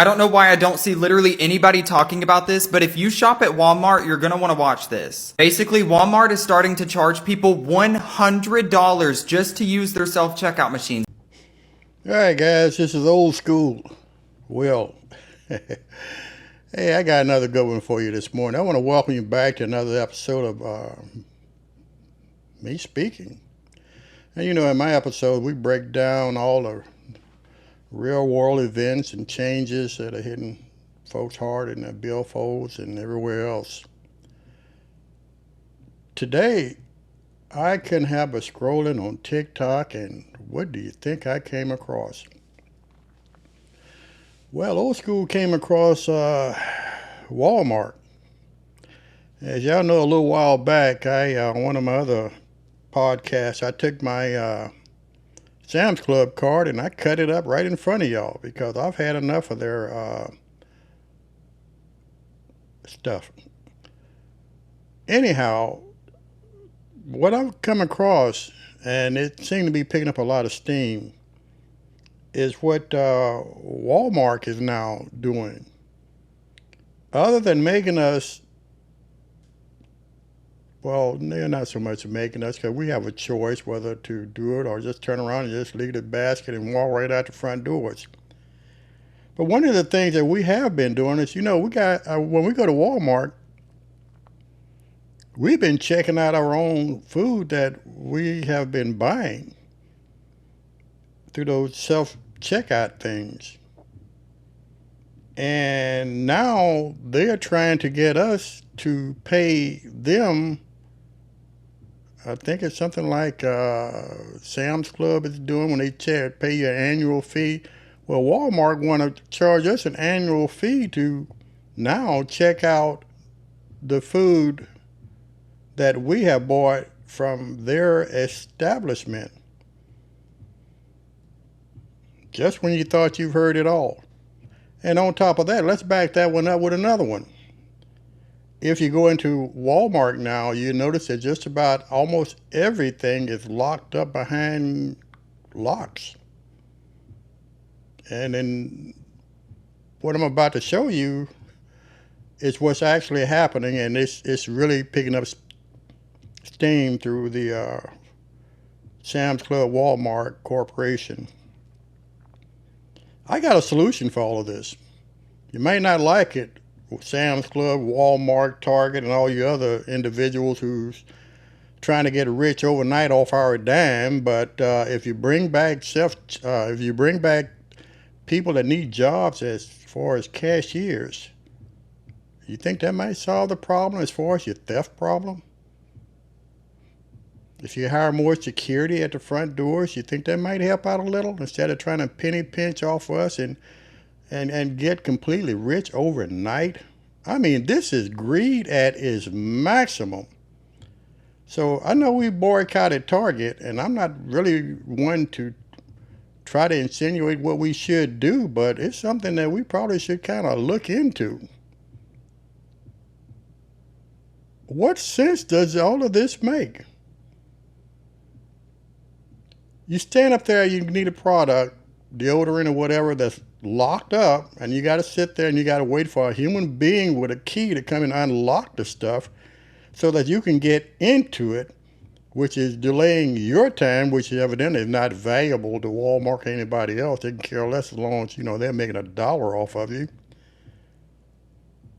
I don't know why I don't see literally anybody talking about this, but if you shop at Walmart, you're gonna wanna watch this. Basically, Walmart is starting to charge people $100 just to use their self-checkout machines. All right, guys, this is old school. Well, hey, I got another good one for you this morning. I want to welcome you back to another episode of me speaking. And in my episode, we break down all the real world events and changes that are hitting folks hard in their billfolds and everywhere else. Today, I couldn't help but scrolling on TikTok, and what do you think I came across? Well, old school came across Walmart. As y'all know, a little while back, on one of my other podcasts, I took my Sam's Club card and I cut it up right in front of y'all because I've had enough of their stuff. Anyhow, what I've come across, and it seemed to be picking up a lot of steam, is what Walmart is now doing. Other than making us, well, they're not so much making us, because we have a choice whether to do it or just turn around and just leave the basket and walk right out the front doors. But one of the things that we have been doing is, we got when we go to Walmart, we've been checking out our own food that we have been buying through those self-checkout things. And now they're trying to get us to pay them, I think it's something like Sam's Club is doing when they pay you an annual fee. Well, Walmart want to charge us an annual fee to now check out the food that we have bought from their establishment. Just when you thought you've heard it all. And on top of that, let's back that one up with another one. If you go into Walmart now, you notice that just about almost everything is locked up behind locks. And then what I'm about to show you is what's actually happening, and it's really picking up steam through the Sam's Club Walmart Corporation. I got a solution for all of this. You may not like it, Sam's Club, Walmart, Target, and all you other individuals who's trying to get rich overnight off our dime. But if you bring back people that need jobs as far as cashiers, you think that might solve the problem as far as your theft problem? If you hire more security at the front doors, you think that might help out a little instead of trying to penny pinch off us and get completely rich overnight? I mean, this is greed at its maximum. So I know we boycotted Target, and I'm not really one to try to insinuate what we should do, but it's something that we probably should kind of look into. What sense does all of this make? You stand up there, you need a product, deodorant or whatever, that's locked up, and you got to sit there and you got to wait for a human being with a key to come and unlock the stuff so that you can get into it, which is delaying your time, which evidently is not valuable to Walmart or anybody else. They can care less as long as, they're making $1 off of you.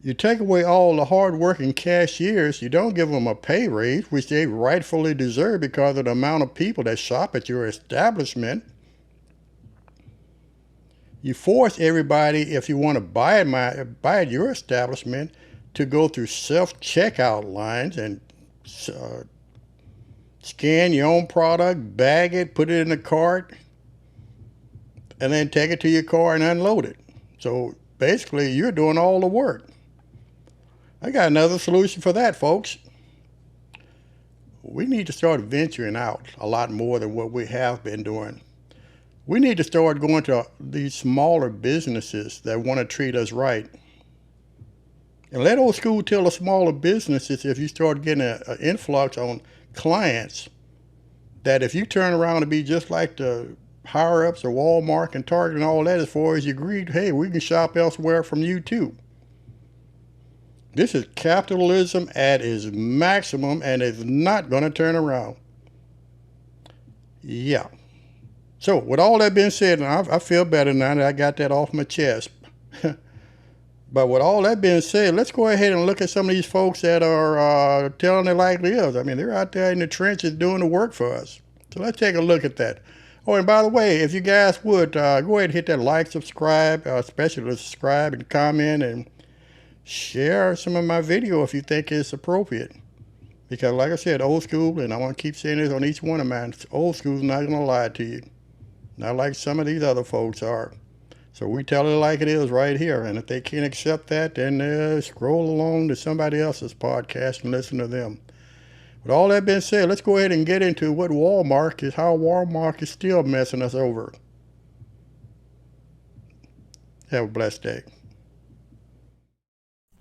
You take away all the hard-working cashiers, you don't give them a pay raise, which they rightfully deserve because of the amount of people that shop at your establishment. You force everybody, if you want to buy at your establishment, to go through self-checkout lines and scan your own product, bag it, put it in the cart, and then take it to your car and unload it. So basically, you're doing all the work. I got another solution for that, folks. We need to start venturing out a lot more than what we have been doing. We need to start going to these smaller businesses that want to treat us right. And let old school tell the smaller businesses, if you start getting an influx on clients, that if you turn around and be just like the higher ups of Walmart and Target and all that as far as you agreed, hey, we can shop elsewhere from you too. This is capitalism at its maximum and it's not going to turn around. Yeah. So, with all that being said, and I feel better now that I got that off my chest. But with all that being said, let's go ahead and look at some of these folks that are telling it like it is. I mean, they're out there in the trenches doing the work for us. So let's take a look at that. Oh, and by the way, if you guys would, go ahead and hit that like, subscribe, especially subscribe and comment and share some of my video if you think it's appropriate. Because like I said, old school, and I want to keep saying this on each one of mine, old school's not going to lie to you. Not like some of these other folks are. So we tell it like it is right here. And if they can't accept that, then scroll along to somebody else's podcast and listen to them. With all that being said, let's go ahead and get into what how Walmart is still messing us over. Have a blessed day.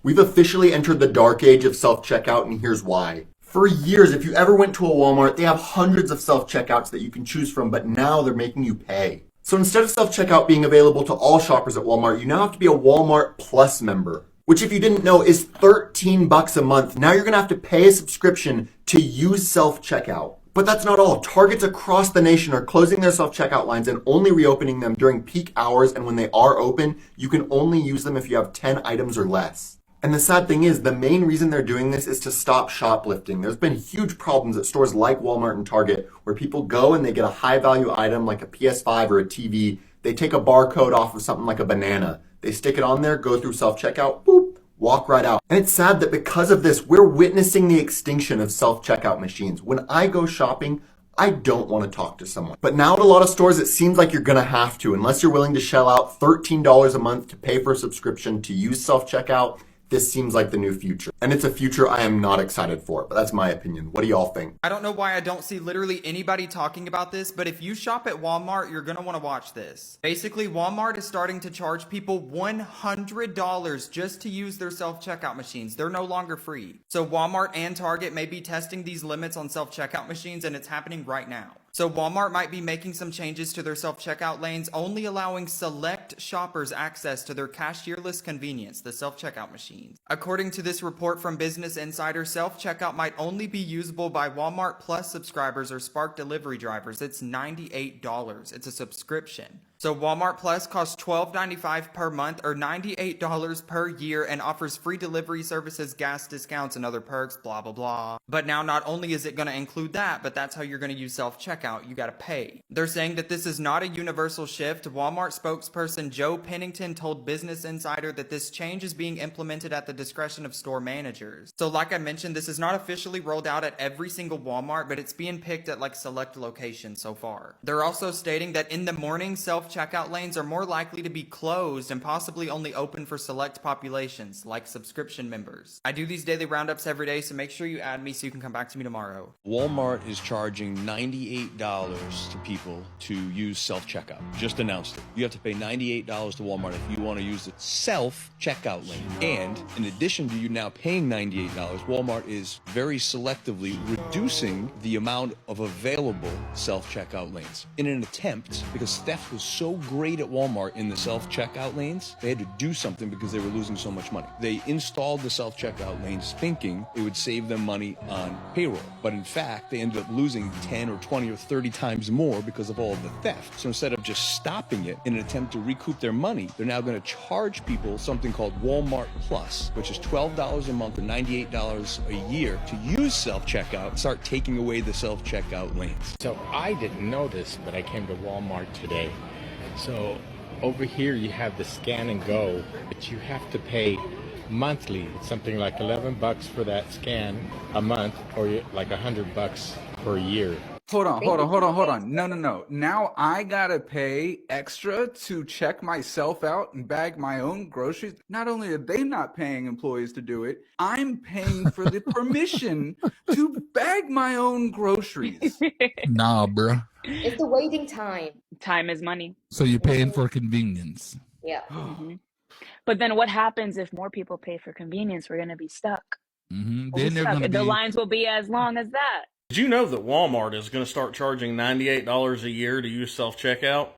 We've officially entered the dark age of self-checkout, and here's why. For years, if you ever went to a Walmart, they have hundreds of self-checkouts that you can choose from, but now they're making you pay. So instead of self-checkout being available to all shoppers at Walmart, you now have to be a Walmart Plus member, which if you didn't know is $13 a month. Now you're gonna have to pay a subscription to use self-checkout. But that's not all. Targets across the nation are closing their self-checkout lines and only reopening them during peak hours, and when they are open, you can only use them if you have 10 items or less. And the sad thing is, the main reason they're doing this is to stop shoplifting. There's been huge problems at stores like Walmart and Target where people go and they get a high value item like a PS5 or a TV. They take a barcode off of something like a banana. They stick it on there, go through self-checkout, boop, walk right out. And it's sad that because of this, we're witnessing the extinction of self-checkout machines. When I go shopping, I don't want to talk to someone. But now at a lot of stores, it seems like you're gonna have to, unless you're willing to shell out $13 a month to pay for a subscription to use self-checkout. This seems like the new future. And it's a future I am not excited for, but that's my opinion. What do y'all think? I don't know why I don't see literally anybody talking about this, but if you shop at Walmart, you're gonna wanna watch this. Basically, Walmart is starting to charge people $100 just to use their self-checkout machines. They're no longer free. So Walmart and Target may be testing these limits on self-checkout machines, and it's happening right now. So Walmart might be making some changes to their self-checkout lanes, only allowing select shoppers access to their cashierless convenience, the self-checkout machines. According to this report from Business Insider, self-checkout might only be usable by Walmart Plus subscribers or Spark delivery drivers. It's $98. It's a subscription. So Walmart Plus costs $12.95 per month or $98 per year and offers free delivery services, gas discounts, and other perks, blah, blah, blah. But now not only is it going to include that, but that's how you're going to use self-checkout. You got to pay. They're saying that this is not a universal shift. Walmart spokesperson Joe Pennington told Business Insider that this change is being implemented at the discretion of store managers. So like I mentioned, this is not officially rolled out at every single Walmart, but it's being picked at like select locations so far. They're also stating that in the morning, self-checkout lanes are more likely to be closed and possibly only open for select populations, like subscription members. I do these daily roundups every day, so make sure you add me so you can come back to me tomorrow. Walmart is charging $98 to people to use self-checkout. Just announced it. You have to pay $98 to Walmart if you want to use the self-checkout lane. And in addition to you now paying $98, Walmart is very selectively reducing the amount of available self-checkout lanes in an attempt, because theft was so great at Walmart in the self-checkout lanes, they had to do something because they were losing so much money. They installed the self-checkout lanes thinking it would save them money on payroll. But in fact, they ended up losing 10 or 20 or 30 times more because of all of the theft. So instead of just stopping it in an attempt to recoup their money, they're now going to charge people something called Walmart Plus, which is $12 a month or $98 a year to use self-checkout, start taking away the self-checkout lanes. So I didn't know this, but I came to Walmart today. So over here you have the scan and go, but you have to pay monthly. It's something like $11 for that scan a month, or like $100 per year. Hold on. No. Now I gotta pay extra to check myself out and bag my own groceries. Not only are they not paying employees to do it, I'm paying for the permission to bag my own groceries. Nah, bruh. It's the waiting time. Time is money. So you're paying for convenience. Yeah. But then what happens if more people pay for convenience? We're going to be stuck. Then We'll be they're stuck. gonna The be lines will be as long as that. Did you know that Walmart is going to start charging $98 a year to use self-checkout?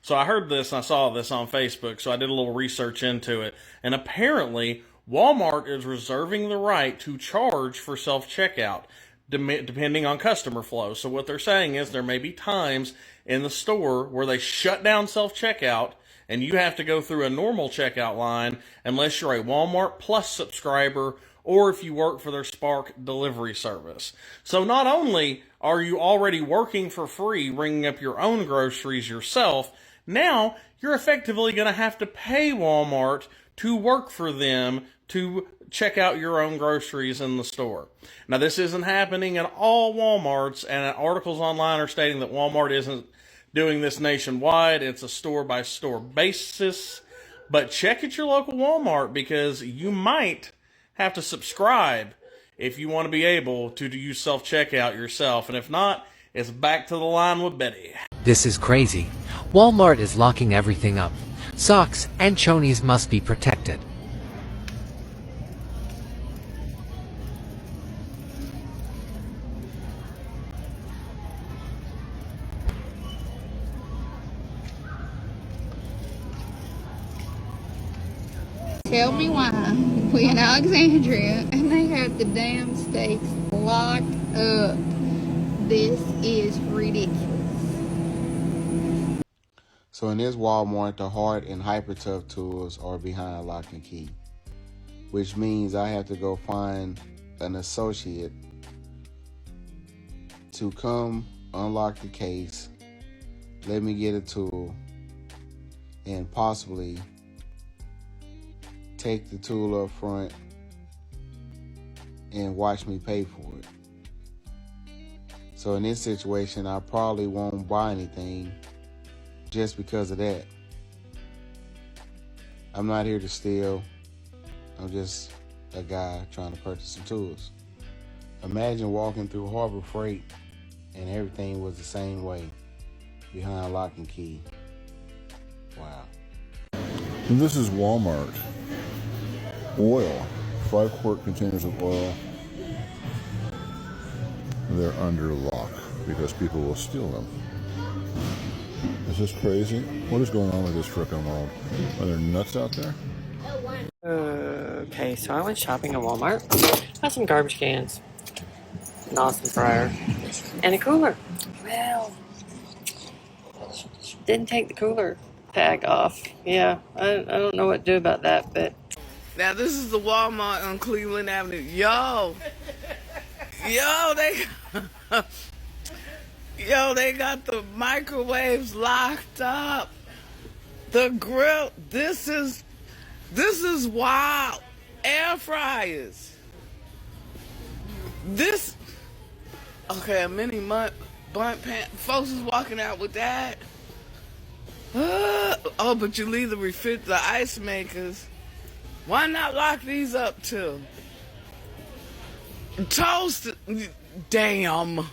So I heard this and I saw this on Facebook, so I did a little research into it. And apparently, Walmart is reserving the right to charge for self-checkout, depending on customer flow. So what they're saying is there may be times in the store where they shut down self-checkout and you have to go through a normal checkout line unless you're a Walmart Plus subscriber or if you work for their Spark delivery service. So not only are you already working for free, ringing up your own groceries yourself, now you're effectively going to have to pay Walmart to work for them to check out your own groceries in the store. Now, this isn't happening at all Walmarts, and articles online are stating that Walmart isn't doing this nationwide. It's a store-by-store basis. But check at your local Walmart because you might have to subscribe if you want to be able to use self-checkout yourself. And if not, it's back to the line with Betty. This is crazy. Walmart is locking everything up. Socks and chonies must be protected. Tell me why we in Alexandria and they have the damn steaks locked up. This is ridiculous. So in this Walmart, the hard and hyper tough tools are behind lock and key, which means I have to go find an associate to come unlock the case, let me get a tool, and possibly take the tool up front and watch me pay for it. So in this situation, I probably won't buy anything just because of that. I'm not here to steal. I'm just a guy trying to purchase some tools. Imagine walking through Harbor Freight and everything was the same way, behind lock and key. Wow. And this is Walmart. Oil, 5-quart containers of oil. They're under lock because people will steal them. Is this crazy? What is going on with this frickin' world? Are there nuts out there? Okay, so I went shopping at Walmart. Got some garbage cans, an Austin fryer, and a cooler. Well, didn't take the cooler tag off. Yeah, I don't know what to do about that, but... Now this is the Walmart on Cleveland Avenue. Yo, they got the microwaves locked up. The grill. This is wild. Air fryers. A mini bunt pan. Folks is walking out with that. But you leave the ice makers. Why not lock these up too? Toast. Damn.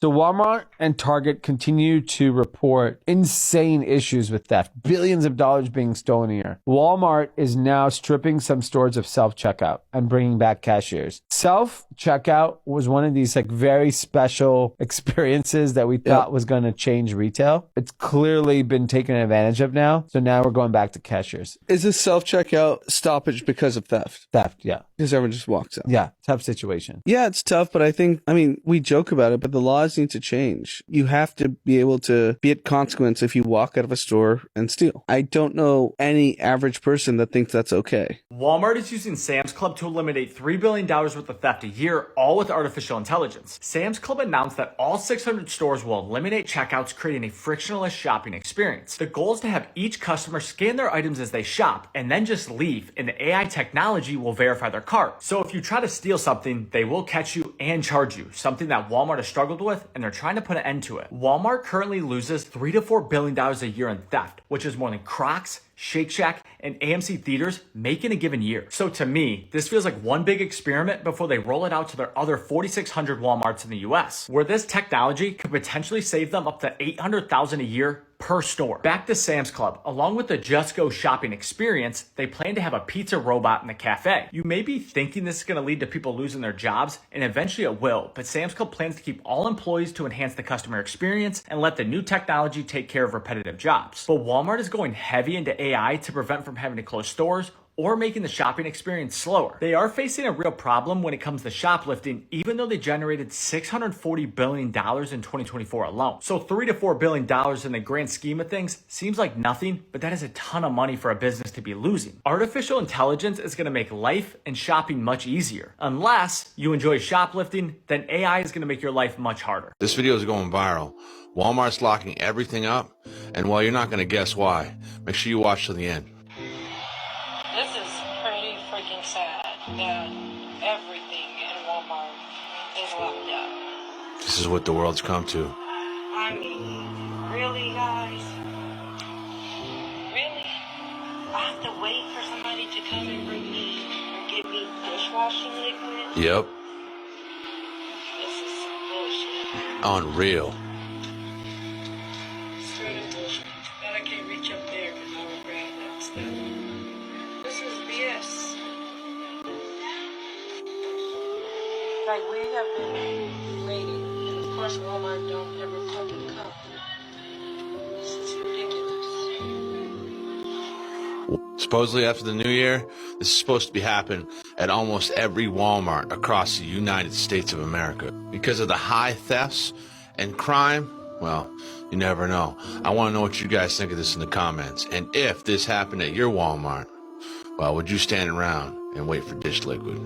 So Walmart and Target continue to report insane issues with theft, billions of dollars being stolen a year. Walmart is now stripping some stores of self-checkout and bringing back cashiers. Self-checkout was one of these very special experiences that we thought was going to change retail. It's clearly been taken advantage of now. So now we're going back to cashiers. Is this self-checkout stoppage because of theft? Theft, yeah. Because everyone just walks out. Yeah, tough situation. Yeah, it's tough, but I mean, we joke about it, but the laws need to change. You have to be able to be at consequence if you walk out of a store and steal. I don't know any average person that thinks that's okay. Walmart is using Sam's Club to eliminate $3 billion worth of theft a year, all with artificial intelligence. Sam's Club announced that all 600 stores will eliminate checkouts, creating a frictionless shopping experience. The goal is to have each customer scan their items as they shop and then just leave, and the AI technology will verify their cart. So if you try to steal something, they will catch you and charge you, something that Walmart has struggled with, and they're trying to put an end to it. Walmart currently loses $3 to $4 billion a year in theft, which is more than Crocs, Shake Shack, and AMC theaters make in a given year. So to me, this feels like one big experiment before they roll it out to their other 4,600 Walmarts in the US, where this technology could potentially save them up to $800,000 a year per store. Back to Sam's Club. Along with the Just Go shopping experience, they plan to have a pizza robot in the cafe. You may be thinking this is going to lead to people losing their jobs, and eventually it will, but Sam's Club plans to keep all employees to enhance the customer experience and let the new technology take care of repetitive jobs. But Walmart is going heavy into AI to prevent from having to close stores or making the shopping experience slower. They are facing a real problem when it comes to shoplifting, even though they generated $640 billion in 2024 alone. So $3 to $4 billion in the grand scheme of things seems like nothing, but that is a ton of money for a business to be losing. Artificial intelligence is going to make life and shopping much easier. Unless you enjoy shoplifting, then AI is going to make your life much harder. This video is going viral. Walmart's locking everything up, and while you're not going to guess why, make sure you watch till the end. This is pretty freaking sad that everything in Walmart is locked up. This is what the world's come to. I mean, really, guys? Really? I have to wait for somebody to come and bring me or give me dishwashing liquid? Yep. This is some bullshit. Unreal. Straight up bullshit. But I can't reach up there because I will grab that stuff. This is BS. Like, we have been waiting, and of course Walmart don't ever fucking come. This is ridiculous. Supposedly after the new year, this is supposed to be happening at almost every Walmart across the United States of America. Because of the high thefts and crime, well, you never know. I want to know what you guys think of this in the comments. And if this happened at your Walmart, well, would you stand around and wait for dish liquid?